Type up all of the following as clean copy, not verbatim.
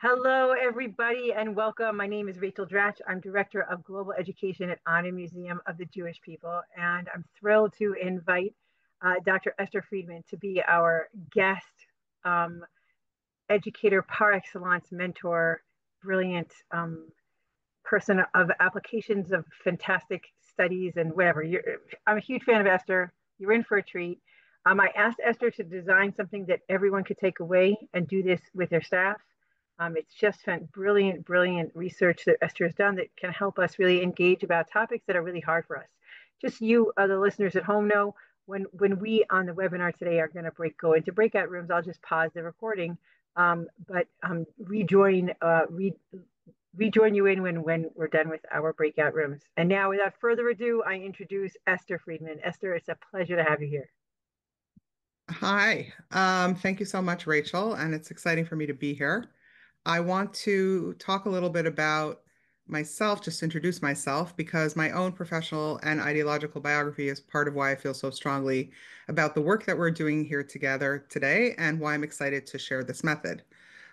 Hello, everybody, and welcome. My name is Rachel Dratch. I'm Director of Global Education at Honor Museum of the Jewish People, and I'm thrilled to invite Dr. Esther Friedman to be our guest um, educator par excellence, mentor, brilliant person of applications of fantastic studies and whatever. I'm a huge fan of Esther. You're in for a treat. I asked Esther to design something that everyone could take away and do this with their staff. It's just brilliant, brilliant research that Esther has done that can help us really engage about topics that are really hard for us. Just you, the listeners at home, know when we on the webinar today are going to go into breakout rooms. I'll just pause the recording, but rejoin you in when we're done with our breakout rooms. And now, without further ado, I introduce Esther Friedman. Esther, it's a pleasure to have you here. Hi. Thank you so much, Rachel, and it's exciting for me to be here. I want to talk a little bit about myself, just introduce myself, because my own professional and ideological biography is part of why I feel so strongly about the work that we're doing here together today and why I'm excited to share this method.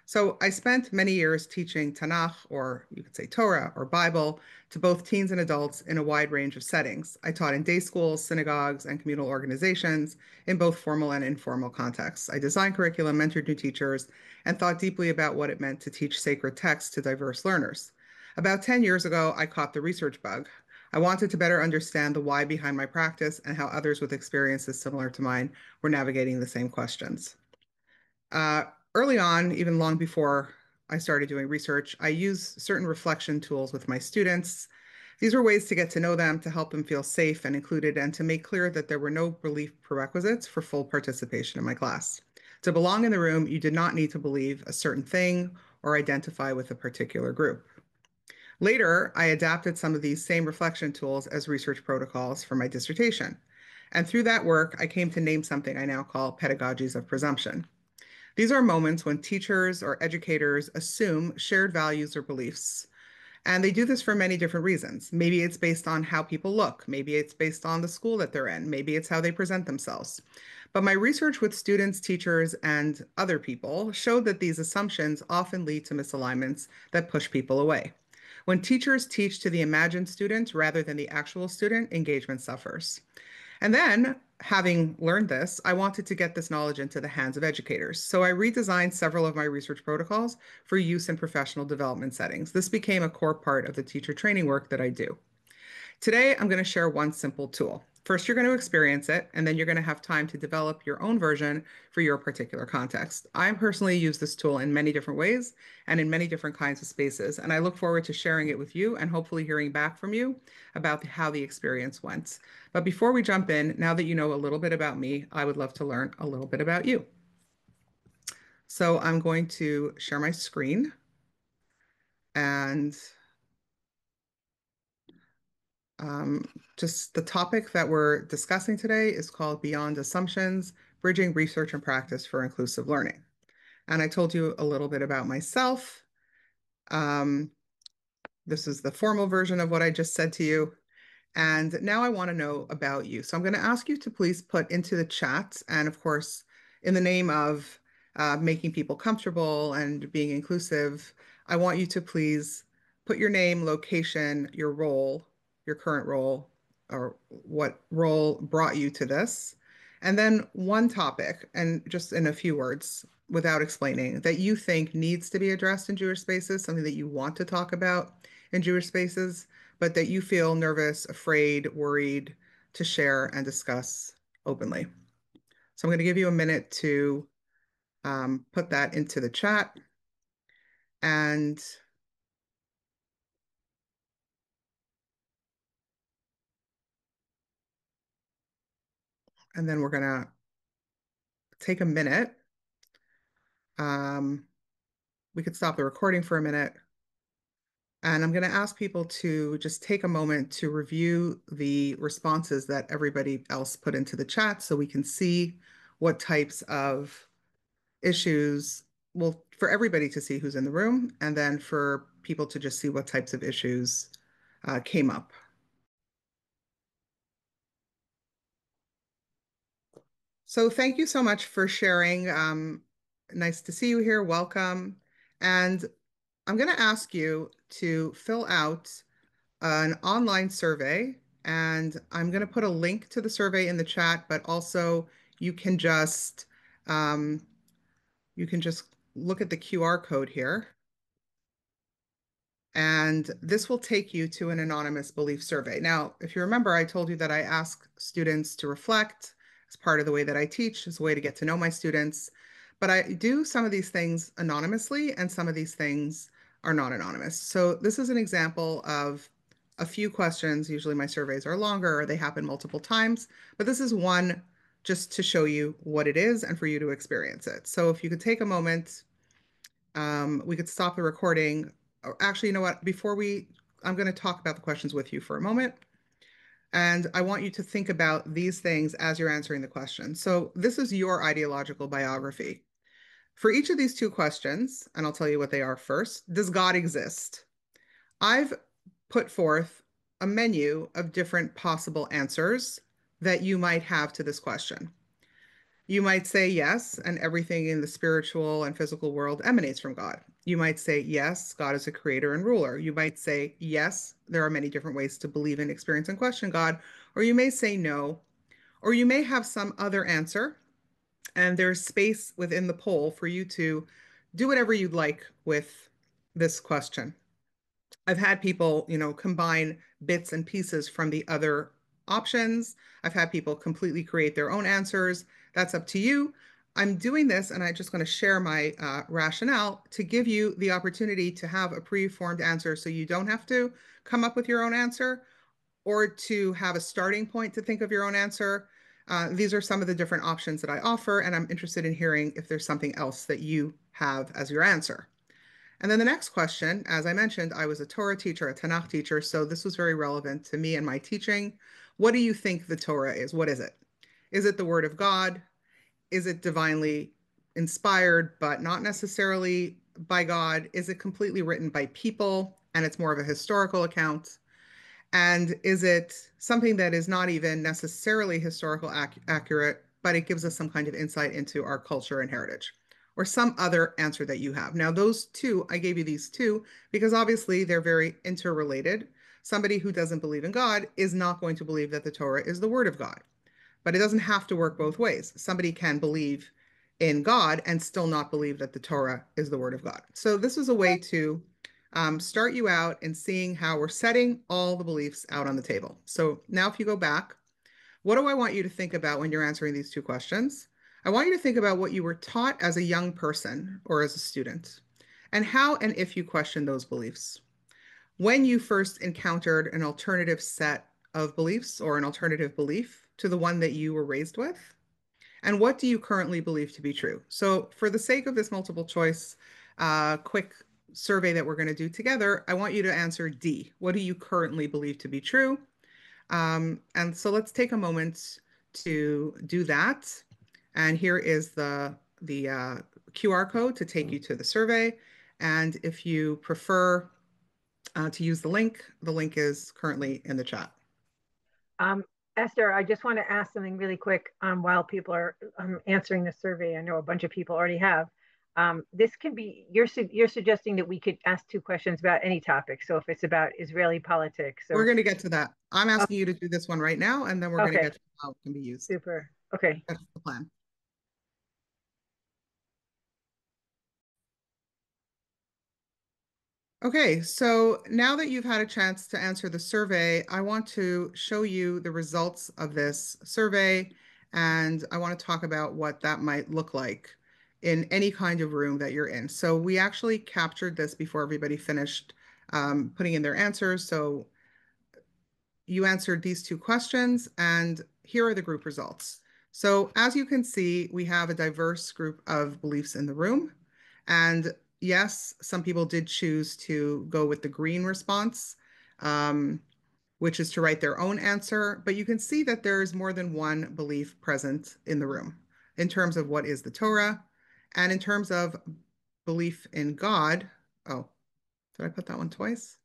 So I spent many years teaching Tanakh, or you could say Torah or Bible, to both teens and adults in a wide range of settings. I taught in day schools, synagogues, and communal organizations in both formal and informal contexts. I designed curriculum, mentored new teachers, and thought deeply about what it meant to teach sacred texts to diverse learners. About 10 years ago, I caught the research bug. I wanted to better understand the why behind my practice and how others with experiences similar to mine were navigating the same questions. Uh, Early on, even long before I started doing research, I use certain reflection tools with my students. These were ways to get to know them, to help them feel safe and included, and to make clear that there were no belief prerequisites for full participation in my class. To belong in the room, you did not need to believe a certain thing or identify with a particular group. Later, I adapted some of these same reflection tools as research protocols for my dissertation. And through that work, I came to name something I now call pedagogies of presumption. These are moments when teachers or educators assume shared values or beliefs. And they do this for many different reasons. Maybe it's based on how people look. Maybe it's based on the school that they're in. Maybe it's how they present themselves. But my research with students, teachers, and other people showed that these assumptions often lead to misalignments that push people away. When teachers teach to the imagined student rather than the actual student, engagement suffers. And then, having learned this, I wanted to get this knowledge into the hands of educators. So I redesigned several of my research protocols for use in professional development settings. This became a core part of the teacher training work that I do. Today, I'm going to share one simple tool. First, you're going to experience it, and then you're going to have time to develop your own version for your particular context. I personally use this tool in many different ways and in many different kinds of spaces, and I look forward to sharing it with you and hopefully hearing back from you about how the experience went. But before we jump in, now that you know a little bit about me, I would love to learn a little bit about you. So I'm going to share my screen and Um, just the topic that we're discussing today is called Beyond Assumptions, Bridging Research and Practice for Inclusive Learning. And I told you a little bit about myself. Um, this is the formal version of what I just said to you. And now I want to know about you. So I'm going to ask you to please put into the chat, and of course, in the name of making people comfortable and being inclusive, I want you to please put your name, location, your role, your current role, or what role brought you to this. And then one topic, and just in a few words, without explaining, that you think needs to be addressed in Jewish spaces, something that you want to talk about in Jewish spaces, but that you feel nervous, afraid, worried to share and discuss openly. So I'm going to give you a minute to put that into the chat. And, and then we're going to take a minute. Um, we could stop the recording for a minute. And I'm going to ask people to just take a moment to review the responses that everybody else put into the chat so we can see what types of issues, well, for everybody to see who's in the room, and then for people to just see what types of issues came up. So thank you so much for sharing. Nice to see you here. Welcome. And I'm going to ask you to fill out an online survey, and I'm going to put a link to the survey in the chat, but also you can just um, you can just look at the QR code here. And this will take you to an anonymous belief survey. Now, if you remember, I told you that I ask students to reflect as part of the way that I teach, as a way to get to know my students. But I do some of these things anonymously, and some of these things are not anonymous. So this is an example of a few questions. Usually my surveys are longer or they happen multiple times, but this is one just to show you what it is and for you to experience it. So if you could take a moment, we could stop the recording. Or actually, you know what? I'm going to talk about the questions with you for a moment. And I want you to think about these things as you're answering the question. So this is your ideological biography. For each of these two questions, and I'll tell you what they are first, does God exist? I've put forth a menu of different possible answers that you might have to this question. You might say yes, and everything in the spiritual and physical world emanates from God. You might say yes, God is a creator and ruler. You might say yes, there are many different ways to believe in, experience, and question God. Or you may say no, or you may have some other answer, and there's space within the poll for you to do whatever you'd like with this question. I've had people, combine bits and pieces from the other options. I've had people completely create their own answers. That's up to you. I'm doing this, and I'm just going to share my rationale to give you the opportunity to have a pre-formed answer so you don't have to come up with your own answer or to have a starting point to think of your own answer. These are some of the different options that I offer, and I'm interested in hearing if there's something else that you have as your answer. And then the next question, as I mentioned, I was a Torah teacher, a Tanakh teacher, so this was very relevant to me and my teaching. What do you think the Torah is? What is it? Is it the Word of God? Is it divinely inspired, but not necessarily by God? Is it completely written by people and it's more of a historical account? And is it something that is not even necessarily historical accurate, but it gives us some kind of insight into our culture and heritage? Or some other answer that you have. Now, those two, I gave you these two because obviously they're very interrelated. Somebody who doesn't believe in God is not going to believe that the Torah is the word of God, but it doesn't have to work both ways. Somebody can believe in God and still not believe that the Torah is the word of God. So this is a way to start you out in seeing how we're setting all the beliefs out on the table. So now if you go back, what do I want you to think about when you're answering these two questions? I want you to think about what you were taught as a young person or as a student, and how and if you question those beliefs. When you first encountered an alternative set of beliefs or an alternative belief to the one that you were raised with, and what do you currently believe to be true? So, for the sake of this multiple choice, quick survey that we're going to do together, I want you to answer D. What do you currently believe to be true? And so let's take a moment to do that. And here is the QR code to take you to the survey. And if you prefer to use the link is currently in the chat. Um, Esther, I just want to ask something really quick while people are answering the survey. I know a bunch of people already have. This can be, you're suggesting that we could ask two questions about any topic. So if it's about Israeli politics We're or, going to get to that. I'm oh, asking you to do this one right now, and then we're going to okay, get to how it can be used. super. Okay. That's the plan. Okay, so now that you've had a chance to answer the survey, I want to show you the results of this survey, and I want to talk about what that might look like in any kind of room that you're in. So we actually captured this before everybody finished putting in their answers. So you answered these two questions, and here are the group results. So as you can see, we have a diverse group of beliefs in the room. And yes, some people did choose to go with the green response, um, which is to write their own answer. But you can see that there is more than one belief present in the room in terms of what is the Torah and in terms of belief in God. Oh, did I put that one twice?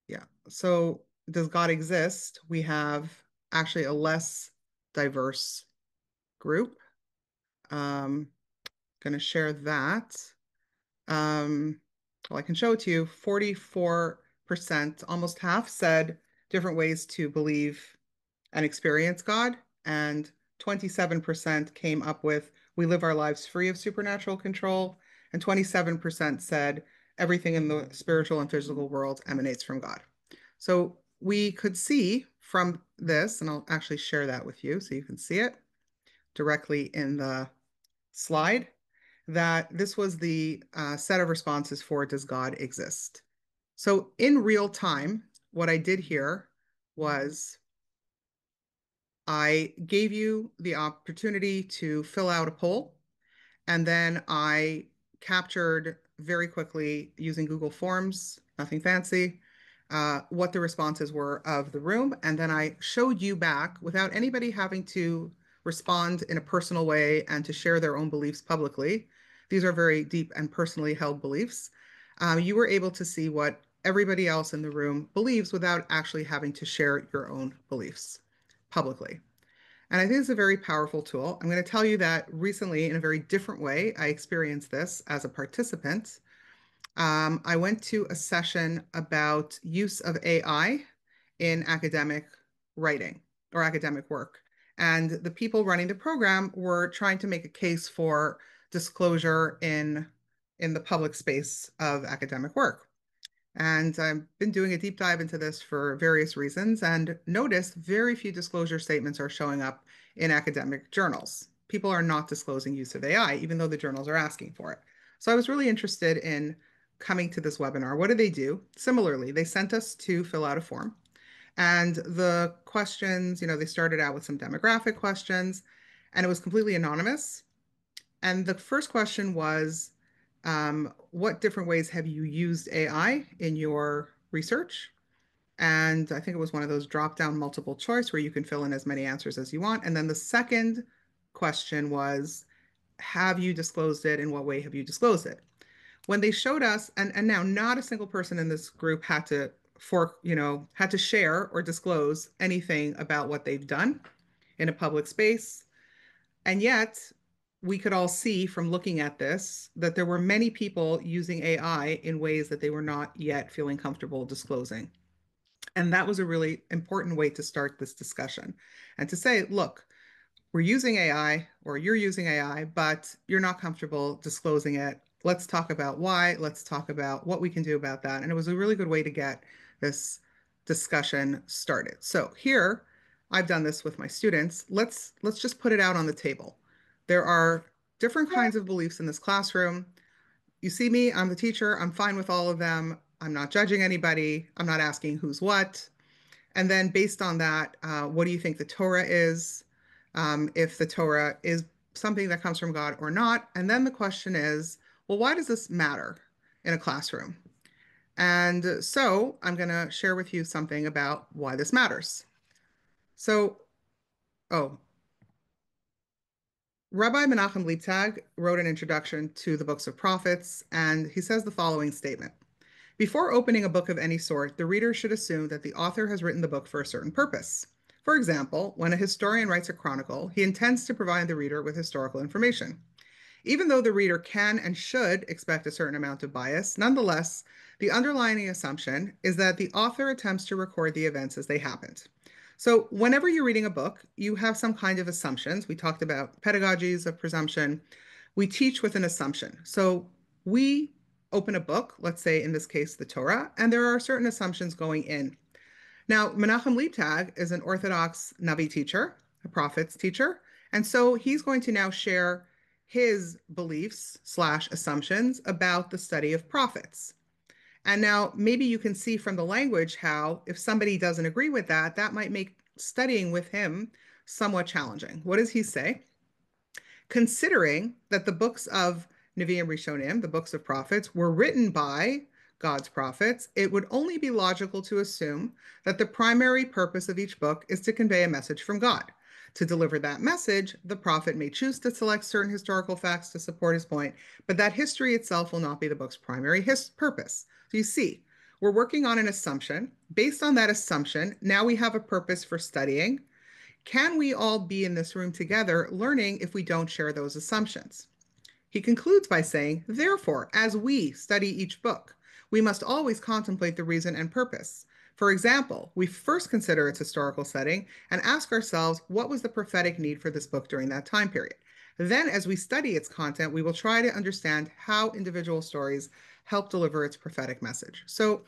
Yeah. So does God exist? We have actually a less diverse group. I'm going to share that. Um, well, I can show it to you. 44%, almost half, said different ways to believe and experience God, and 27% came up with we live our lives free of supernatural control, and 27% said everything in the spiritual and physical world emanates from God. So we could see from this, and I'll actually share that with you so you can see it directly in the slide, that this was the set of responses for Does God exist? So in real time, what I did here was I gave you the opportunity to fill out a poll, and then I captured very quickly using Google Forms, nothing fancy, what the responses were of the room. And then I showed you back without anybody having to respond in a personal way and to share their own beliefs publicly. These are very deep and personally held beliefs. You were able to see what everybody else in the room believes without actually having to share your own beliefs publicly. And I think it's a very powerful tool. I'm going to tell you that recently, in a very different way, I experienced this as a participant. I went to a session about use of AI in academic writing or academic work. And the people running the program were trying to make a case for disclosure in the public space of academic work. And I've been doing a deep dive into this for various reasons and noticed very few disclosure statements are showing up in academic journals. People are not disclosing use of AI, even though the journals are asking for it. So I was really interested in coming to this webinar. What do they do? Similarly, they sent us to fill out a form. And the questions, they started out with some demographic questions, and it was completely anonymous. And the first question was, what different ways have you used AI in your research? And I think it was one of those drop down multiple choice where you can fill in as many answers as you want. And then the second question was, have you disclosed it? In what way have you disclosed it? When they showed us, and now not a single person in this group had to share or disclose anything about what they've done in a public space. And yet, we could all see from looking at this that there were many people using AI in ways that they were not yet feeling comfortable disclosing. And that was a really important way to start this discussion and to say, look, we're using AI or you're using AI, but you're not comfortable disclosing it. Let's talk about why. Let's talk about what we can do about that. And it was a really good way to get this discussion started. So here, I've done this with my students. Let's just put it out on the table. There are different kinds of beliefs in this classroom. You see me, I'm the teacher. I'm fine with all of them. I'm not judging anybody. I'm not asking who's what. And then based on that, what do you think the Torah is? If the Torah is something that comes from God or not? And then the question is, well, why does this matter in a classroom? And so I'm going to share with you something about why this matters. So, oh, Rabbi Menachem Leibtag wrote an introduction to the books of prophets, and he says the following statement. Before opening a book of any sort, the reader should assume that the author has written the book for a certain purpose. For example, when a historian writes a chronicle, he intends to provide the reader with historical information. Even though the reader can and should expect a certain amount of bias, nonetheless, the underlying assumption is that the author attempts to record the events as they happened. So, whenever you're reading a book, you have some kind of assumptions. We talked about pedagogies of presumption. We teach with an assumption. So, we open a book, let's say in this case, the Torah, and there are certain assumptions going in. Now, Menachem Leibtag is an Orthodox Navi teacher, a prophet's teacher, and so he's going to now share his beliefs slash assumptions about the study of prophets. And now maybe you can see from the language how if somebody doesn't agree with that, that might make studying with him somewhat challenging. What does he say? Considering that the books of Nevi'im Rishonim, the books of prophets, were written by God's prophets, it would only be logical to assume that the primary purpose of each book is to convey a message from God. To deliver that message, the prophet may choose to select certain historical facts to support his point, but that history itself will not be the book's primary purpose. So you see, we're working on an assumption. Based on that assumption, now we have a purpose for studying. Can we all be in this room together learning if we don't share those assumptions? He concludes by saying, therefore, as we study each book, we must always contemplate the reason and purpose. For example, we first consider its historical setting and ask ourselves what was the prophetic need for this book during that time period. Then, as we study its content, we will try to understand how individual stories help deliver its prophetic message. So,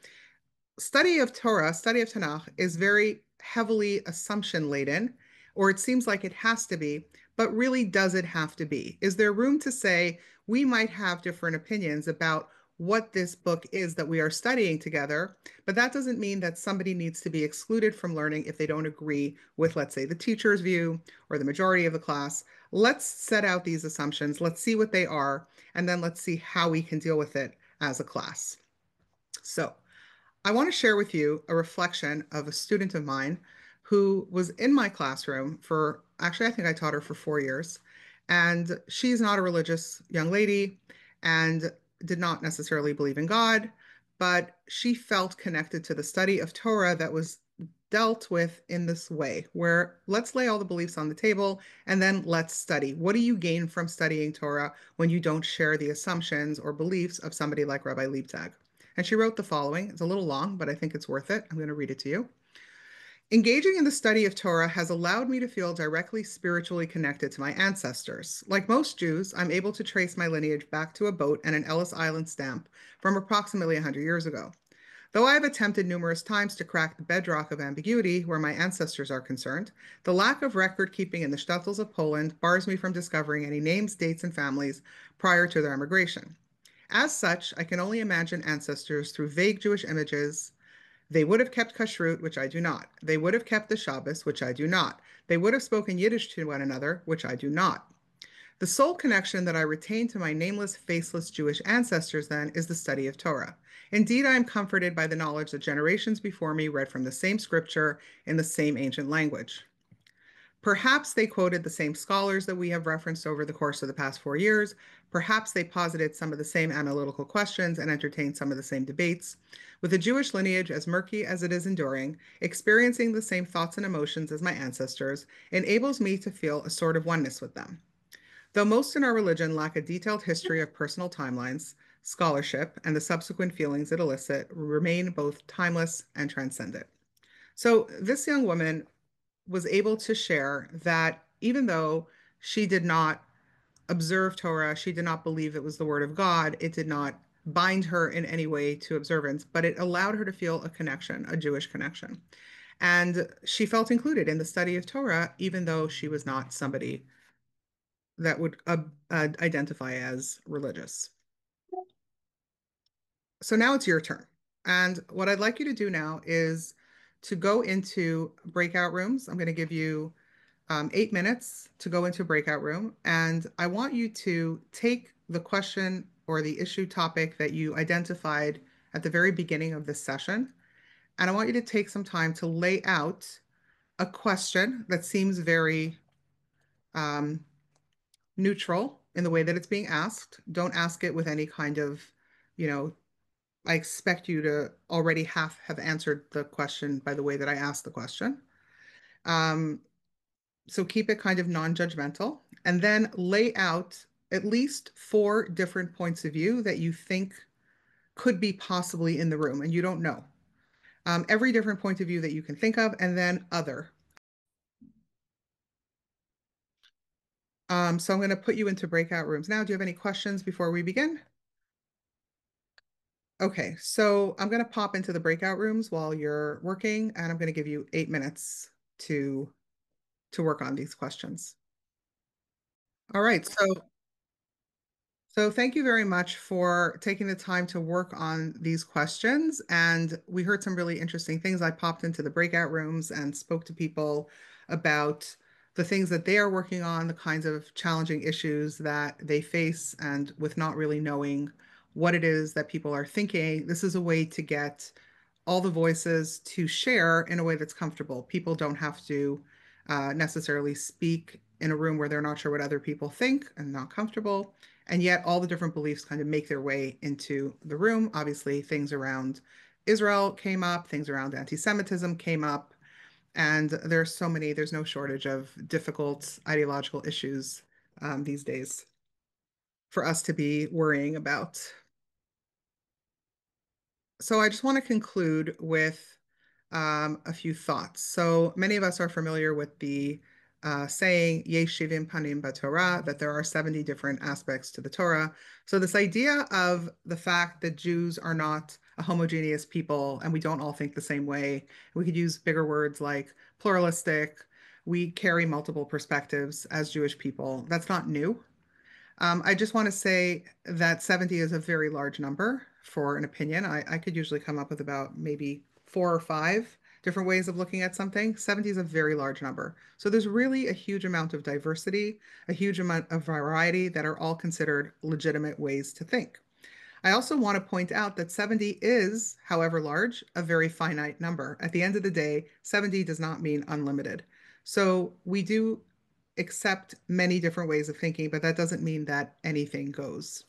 study of Torah, study of Tanakh is very heavily assumption laden, or it seems like it has to be, but really does it have to be? Is there room to say we might have different opinions about what this book is that we are studying together, but that doesn't mean that somebody needs to be excluded from learning if they don't agree with, let's say, the teacher's view or the majority of the class. Let's set out these assumptions, let's see what they are, and then let's see how we can deal with it as a class. So, I want to share with you a reflection of a student of mine who was in my classroom for, actually, I think I taught her for 4 years. And she's not a religious young lady and did not necessarily believe in God, but she felt connected to the study of Torah that was dealt with in this way, where let's lay all the beliefs on the table and then let's study. What do you gain from studying Torah when you don't share the assumptions or beliefs of somebody like Rabbi Liebtag? And she wrote the following. It's a little long, but I think it's worth it. I'm going to read it to you. Engaging in the study of Torah has allowed me to feel directly spiritually connected to my ancestors. Like most Jews, I'm able to trace my lineage back to a boat and an Ellis Island stamp from approximately 100 years ago. Though I have attempted numerous times to crack the bedrock of ambiguity where my ancestors are concerned, the lack of record keeping in the shtetls of Poland bars me from discovering any names, dates, and families prior to their emigration. As such, I can only imagine ancestors through vague Jewish images. They would have kept kashrut, which I do not. They would have kept the Shabbos, which I do not. They would have spoken Yiddish to one another, which I do not. The sole connection that I retain to my nameless, faceless Jewish ancestors, then, is the study of Torah. Indeed, I am comforted by the knowledge that generations before me read from the same scripture in the same ancient language. Perhaps they quoted the same scholars that we have referenced over the course of the past 4 years. Perhaps they posited some of the same analytical questions and entertained some of the same debates. With a Jewish lineage as murky as it is enduring, experiencing the same thoughts and emotions as my ancestors enables me to feel a sort of oneness with them. Though most in our religion lack a detailed history of personal timelines, scholarship and the subsequent feelings it elicits remain both timeless and transcendent. So, this young woman was able to share that even though she did not observe Torah, she did not believe it was the word of God, it did not bind her in any way to observance, but it allowed her to feel a connection, a Jewish connection. And she felt included in the study of Torah, even though she was not somebody that would identify as religious. So now it's your turn. And what I'd like you to do now is to go into breakout rooms. I'm going to give you 8 minutes to go into a breakout room. And I want you to take the question or the issue topic that you identified at the very beginning of this session. And I want you to take some time to lay out a question that seems very um, neutral in the way that it's being asked. Don't ask it with any kind of, you know, I expect you to already have answered the question by the way that I asked the question. Um, so keep it kind of non-judgmental and then lay out at least 4 different points of view that you think could be possibly in the room and you don't know. Every different point of view that you can think of, and then other. So I'm going to put you into breakout rooms now. Do you have any questions before we begin? Okay, so I'm going to pop into the breakout rooms while you're working, and I'm going to give you 8 minutes to work on these questions. All right, so thank you very much for taking the time to work on these questions. And we heard some really interesting things. I popped into the breakout rooms and spoke to people about the things that they are working on, the kinds of challenging issues that they face, and with not really knowing what it is that people are thinking. This is a way to get all the voices to share in a way that's comfortable. People don't have to necessarily speak in a room where they're not sure what other people think and not comfortable. And yet, all the different beliefs kind of make their way into the room. Obviously, things around Israel came up, things around anti Semitism came up. And there's so many, there's no shortage of difficult ideological issues these days. for us to be worrying about. So I just want to conclude with a few thoughts. So many of us are familiar with the saying "Yesh shivim panim b'Torah," that there are 70 different aspects to the Torah. So this idea of the fact that Jews are not a homogeneous people and we don't all think the same way. We could use bigger words like pluralistic. We carry multiple perspectives as Jewish people. That's not new. I just want to say that 70 is a very large number for an opinion. I could usually come up with about maybe four or five different ways of looking at something. 70 is a very large number. So there's really a huge amount of diversity, a huge amount of variety that are all considered legitimate ways to think. I also want to point out that 70 is, however large, a very finite number. At the end of the day, 70 does not mean unlimited. So we do accept many different ways of thinking, but that doesn't mean that anything goes.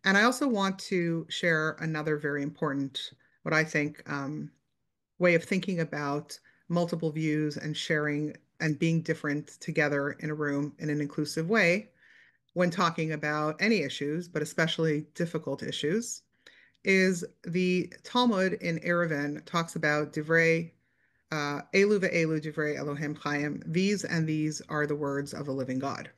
And I also want to share another very important, what I think, way of thinking about multiple views and sharing and being different together in a room in an inclusive way when talking about any issues, but especially difficult issues, is the Talmud in Eruvin talks about divrei elu ve'elu divrei Elohim Chaim. These and these are the words of a living God.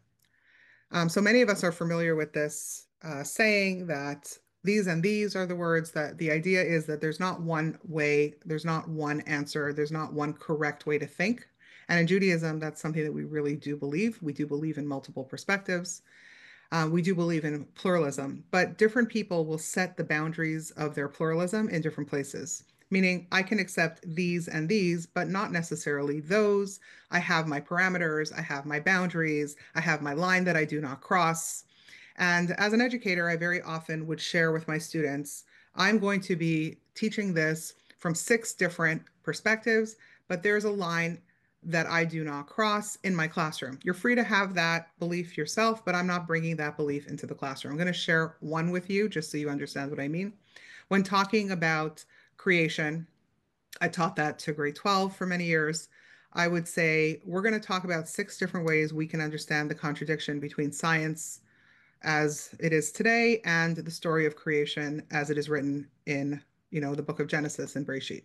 So many of us are familiar with this saying that these and these are the words, that the idea is that there's not one way, there's not one answer, there's not one correct way to think. And in Judaism, that's something that we really do believe. We do believe in multiple perspectives. We do believe in pluralism, but different people will set the boundaries of their pluralism in different places. Meaning, I can accept these and these, but not necessarily those. I have my parameters, I have my boundaries, I have my line that I do not cross. And as an educator, I very often would share with my students, I'm going to be teaching this from six different perspectives, but there's a line that I do not cross in my classroom. You're free to have that belief yourself, but I'm not bringing that belief into the classroom. I'm going to share one with you just so you understand what I mean. When talking about creation, I taught that to grade 12 for many years. I would say we're going to talk about six different ways we can understand the contradiction between science as it is today and the story of creation as it is written in, the book of Genesis and Bereshit.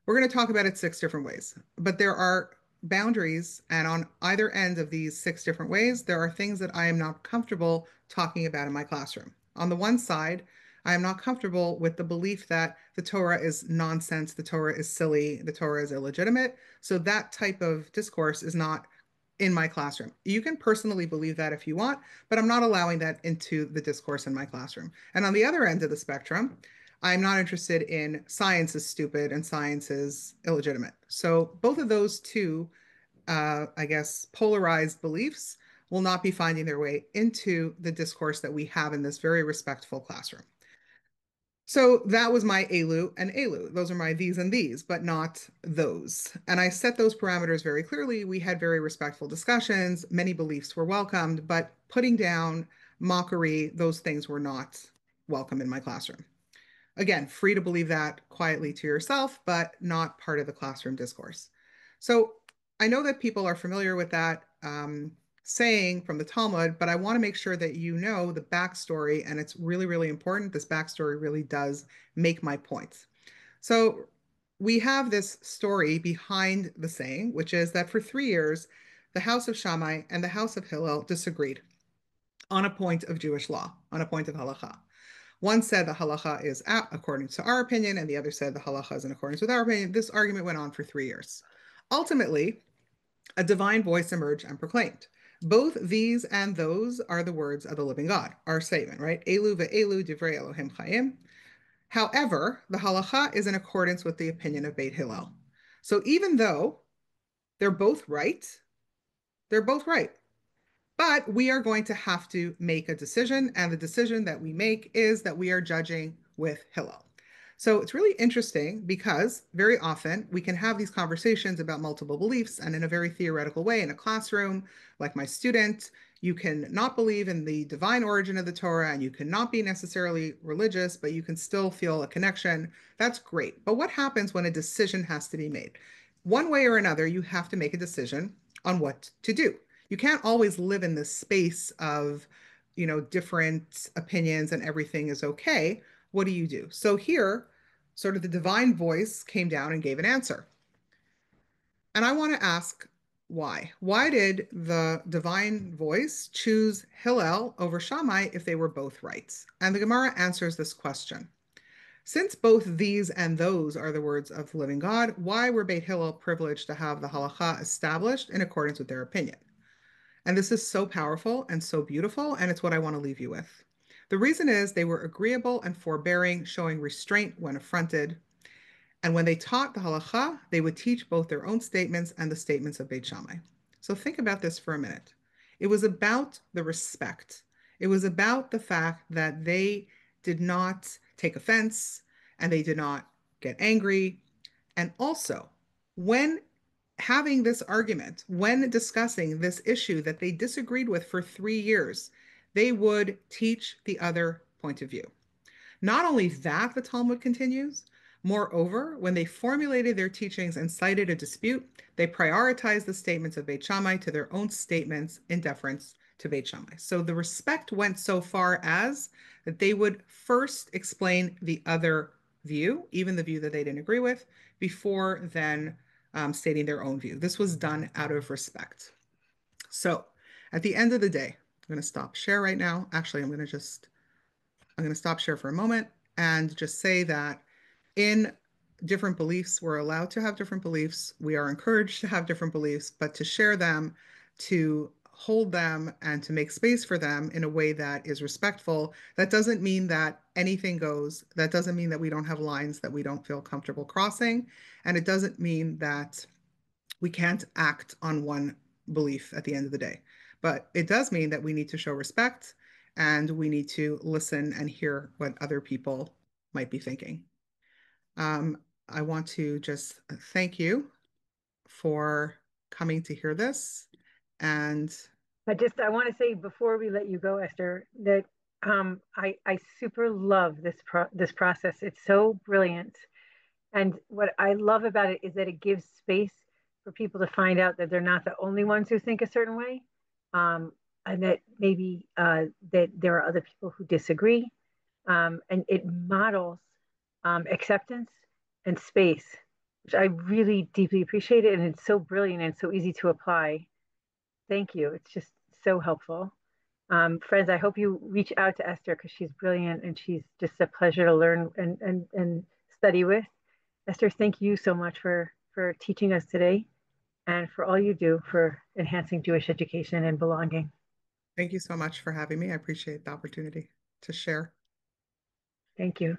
We're going to talk about it six different ways, but there are boundaries, and on either end of these six different ways, there are things that I am not comfortable talking about in my classroom. On the one side, I am not comfortable with the belief that the Torah is nonsense, the Torah is silly, the Torah is illegitimate. So that type of discourse is not in my classroom. You can personally believe that if you want, but I'm not allowing that into the discourse in my classroom. And on the other end of the spectrum, I'm not interested in science is stupid and science is illegitimate. So both of those two, I guess, polarized beliefs will not be finding their way into the discourse that we have in this very respectful classroom. So that was my Elu and Elu. Those are my these and these, but not those. And I set those parameters very clearly. We had very respectful discussions. Many beliefs were welcomed, but putting down mockery, those things were not welcome in my classroom. Again, free to believe that quietly to yourself, but not part of the classroom discourse. So I know that people are familiar with that saying from the Talmud, but I want to make sure that you know the backstory, and it's really, really important. This backstory really does make my points. So we have this story behind the saying, which is that for 3 years, the house of Shammai and the house of Hillel disagreed on a point of Jewish law, on a point of halacha. One said the halacha is according to our opinion, and the other said the halacha is in accordance with our opinion. This argument went on for 3 years. Ultimately, a divine voice emerged and proclaimed, both these and those are the words of the living God, our statement, right? Elu ve'elu divrei Elohim Chaim. However, the halacha is in accordance with the opinion of Beit Hillel. So even though they're both right, they're both right. But we are going to have to make a decision, and the decision that we make is that we are judging with Hillel. So it's really interesting because very often we can have these conversations about multiple beliefs, and in a very theoretical way in a classroom, like my student, you can not believe in the divine origin of the Torah, and you cannot be necessarily religious, but you can still feel a connection. That's great. But what happens when a decision has to be made? One way or another, you have to make a decision on what to do. You can't always live in this space of different opinions and everything is okay, what do you do? So here, sort of the divine voice came down and gave an answer. And I want to ask why? Why did the divine voice choose Hillel over Shammai if they were both right? And the Gemara answers this question. Since both these and those are the words of the living God, why were Beit Hillel privileged to have the halacha established in accordance with their opinion? And this is so powerful and so beautiful, and it's what I want to leave you with. The reason is they were agreeable and forbearing, showing restraint when affronted. And when they taught the halacha, they would teach both their own statements and the statements of Beit Shammai. So think about this for a minute. It was about the respect. It was about the fact that they did not take offense and they did not get angry. And also, when having this argument, when discussing this issue that they disagreed with for 3 years, they would teach the other point of view. Not only that, the Talmud continues, moreover, when they formulated their teachings and cited a dispute, they prioritized the statements of Beit Shammai to their own statements in deference to Beit Shammai. So the respect went so far as that they would first explain the other view, even the view that they didn't agree with, before then stating their own view. This was done out of respect. So at the end of the day, I'm going to stop share right now. Actually, I'm going to stop share for a moment and just say that in different beliefs, we're allowed to have different beliefs. We are encouraged to have different beliefs, but to share them, to hold them, and to make space for them in a way that is respectful, that doesn't mean that anything goes. That doesn't mean that we don't have lines that we don't feel comfortable crossing. And it doesn't mean that we can't act on one belief at the end of the day. But it does mean that we need to show respect and we need to listen and hear what other people might be thinking. I want to just thank you for coming to hear this. And I want to say before we let you go, Esther, that I super love this process. It's so brilliant. And what I love about it is that it gives space for people to find out that they're not the only ones who think a certain way, and that maybe that there are other people who disagree. And it models acceptance and space, which I really deeply appreciate it. And it's so brilliant and so easy to apply. Thank you. It's just so helpful. Friends, I hope you reach out to Esther because she's brilliant and she's just a pleasure to learn and study with. Esther, thank you so much for teaching us today and for all you do for enhancing Jewish education and belonging. thank you so much for having me. I appreciate the opportunity to share. Thank you.